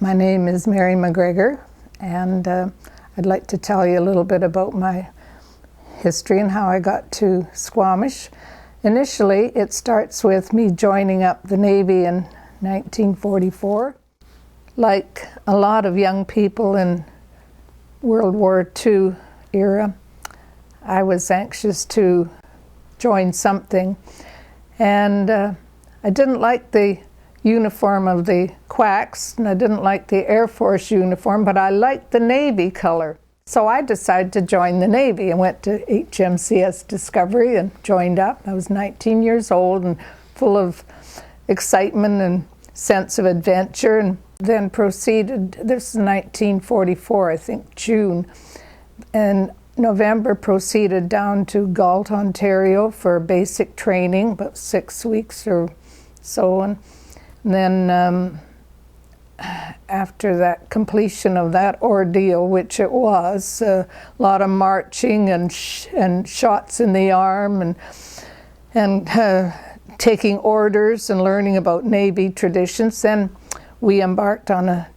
My name is Mary MacGregor, and I'd like to tell you a little bit about my history and how I got to Squamish. Initially, it starts with me joining up the Navy in 1944. Like a lot of young people in World War II era, I was anxious to join something, and I didn't like the uniform of the quacks, and I didn't like the Air Force uniform, but I liked the Navy color. So I decided to join the Navy and went to HMCS Discovery and joined up. I was 19 years old and full of excitement and sense of adventure, and then proceeded, this is 1944, I think, June, and November proceeded down to Galt, Ontario for basic training, about 6 weeks or so. And then after that completion of that ordeal, which it was, a lot of marching and shots in the arm and taking orders and learning about Navy traditions, then we embarked on a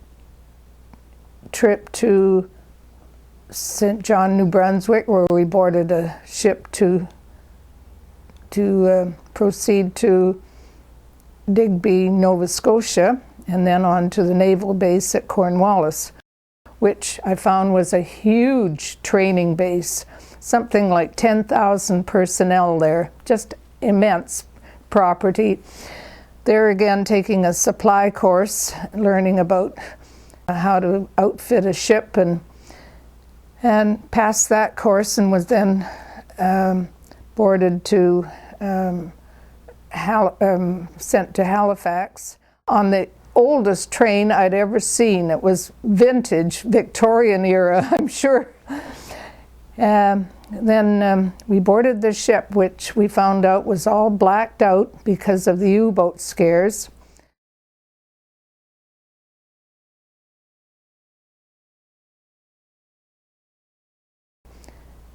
trip to St. John, New Brunswick, where we boarded a ship to proceed to Digby, Nova Scotia, and then on to the naval base at Cornwallis, which I found was a huge training base, something like 10,000 personnel there, just immense property. There again, taking a supply course, learning about how to outfit a ship, and passed that course, and was then boarded to sent to Halifax on the oldest train I'd ever seen. It was vintage, Victorian era, I'm sure. Then we boarded the ship, which we found out was all blacked out because of the U-boat scares.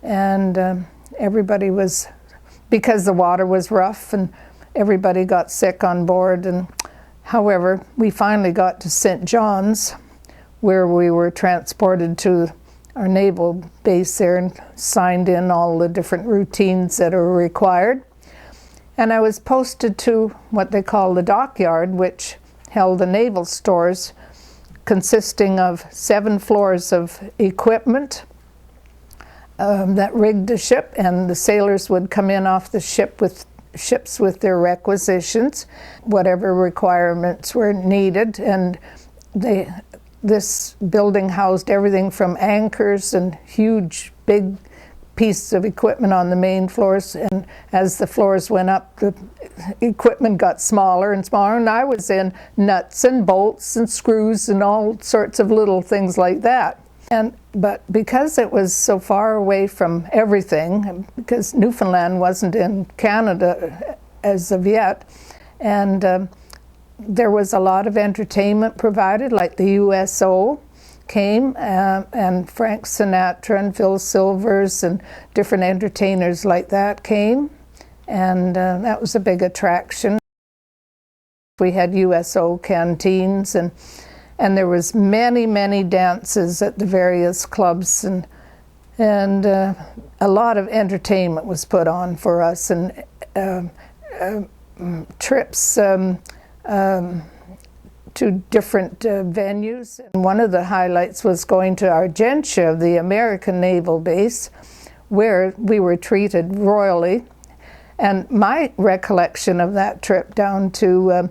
And everybody was, because the water was rough, and everybody got sick on board. And however, we finally got to St. John's, where we were transported to our naval base there and signed in all the different routines that are required. And I was posted to what they call the dockyard, which held the naval stores, consisting of 7 floors of equipment that rigged the ship, and the sailors would come in off the ships with their requisitions, whatever requirements were needed. And this building housed everything from anchors and huge big pieces of equipment on the main floors, and as the floors went up, the equipment got smaller and smaller, and I was in nuts and bolts and screws and all sorts of little things like that. But because it was so far away from everything, because Newfoundland wasn't in Canada as of yet, and there was a lot of entertainment provided, like the USO came, and Frank Sinatra and Phil Silvers and different entertainers like that came, and that was a big attraction. We had USO canteens, and there was many dances at the various clubs, and a lot of entertainment was put on for us, and trips to different venues. And one of the highlights was going to Argentia, the American naval base, where we were treated royally. And my recollection of that trip down to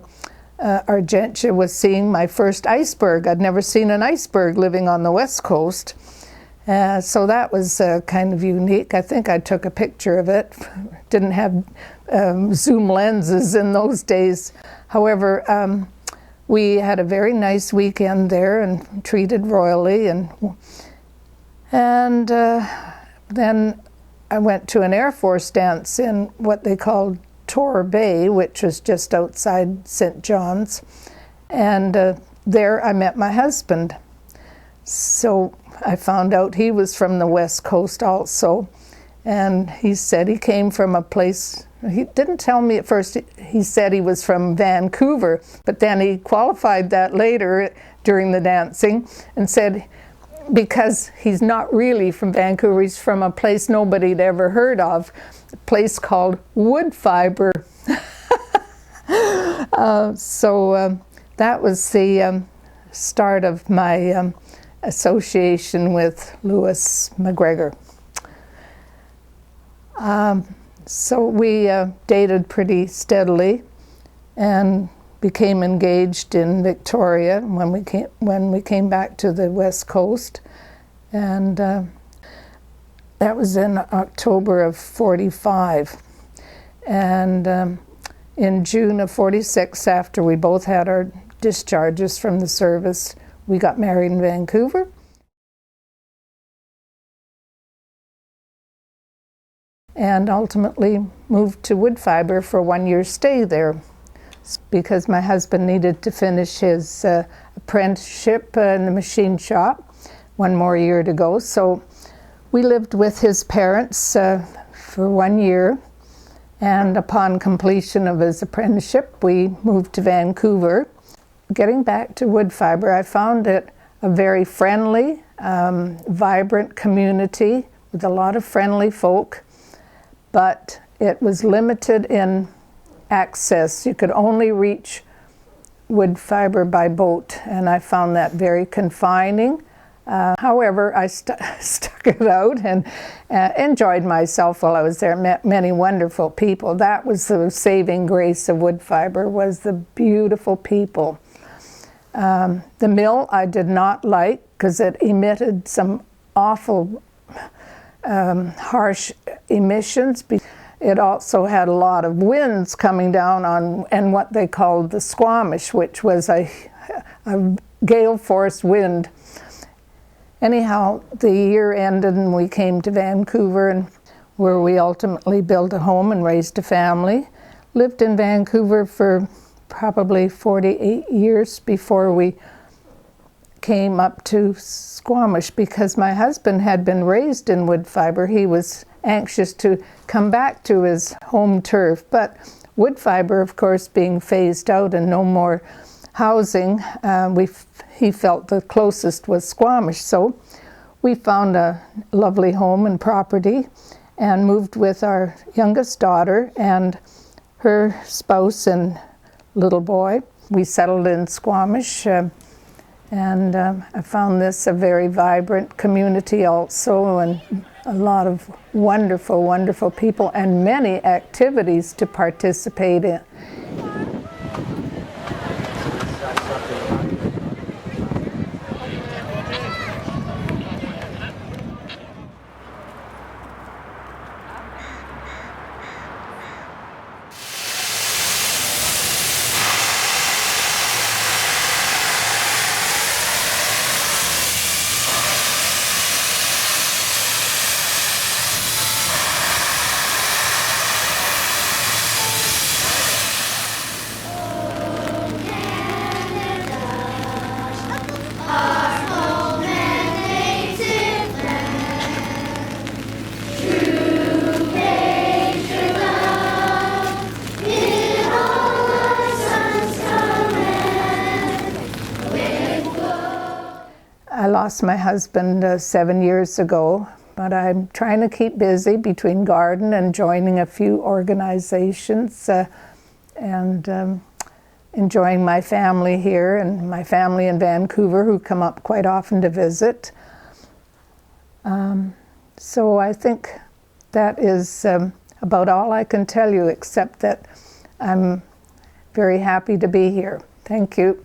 Argentia was seeing my first iceberg. I'd never seen an iceberg living on the west coast. So that was kind of unique. I think I took a picture of it. Didn't have zoom lenses in those days. However, we had a very nice weekend there and treated royally. And then I went to an Air Force dance in what they called Tor Bay, which was just outside St. John's, and there I met my husband. So I found out he was from the West Coast also, and he said he came from a place He didn't tell me at first. He said he was from Vancouver, but then he qualified that later during the dancing and said, because he's not really from Vancouver, he's from a place nobody'd ever heard of, a place called Woodfibre. So that was the start of my association with Lewis MacGregor. So we dated pretty steadily and became engaged in Victoria when we came back to the West Coast, and that was in October of '45. And in June of '46, after we both had our discharges from the service, we got married in Vancouver. And ultimately moved to Woodfibre for a 1-year stay there, because my husband needed to finish his apprenticeship in the machine shop, 1 more year to go. So we lived with his parents for 1 year, and upon completion of his apprenticeship, we moved to Vancouver. Getting back to Woodfibre, I found it a very friendly, vibrant community with a lot of friendly folk, but it was limited in access. You could only reach Woodfibre by boat, and I found that very confining. However, I stuck it out and enjoyed myself while I was there. Met many wonderful people. That was the saving grace of Woodfibre, was the beautiful people. The mill I did not like because it emitted some awful harsh emissions. It also had a lot of winds coming down on, and what they called the Squamish, which was a gale force wind. Anyhow, the year ended and we came to Vancouver, and where we ultimately built a home and raised a family. Lived in Vancouver for probably 48 years before we came up to Squamish, because my husband had been raised in Woodfibre. He was anxious to come back to his home turf, but Woodfibre, of course, being phased out and no more housing, he felt the closest was Squamish. So we found a lovely home and property and moved with our youngest daughter and her spouse and little boy. We settled in Squamish, and I found this a very vibrant community also, and a lot of wonderful, wonderful people and many activities to participate in. I lost my husband 7 years ago, but I'm trying to keep busy between garden and joining a few organizations and enjoying my family here and my family in Vancouver, who come up quite often to visit. So I think that is about all I can tell you, except that I'm very happy to be here. Thank you.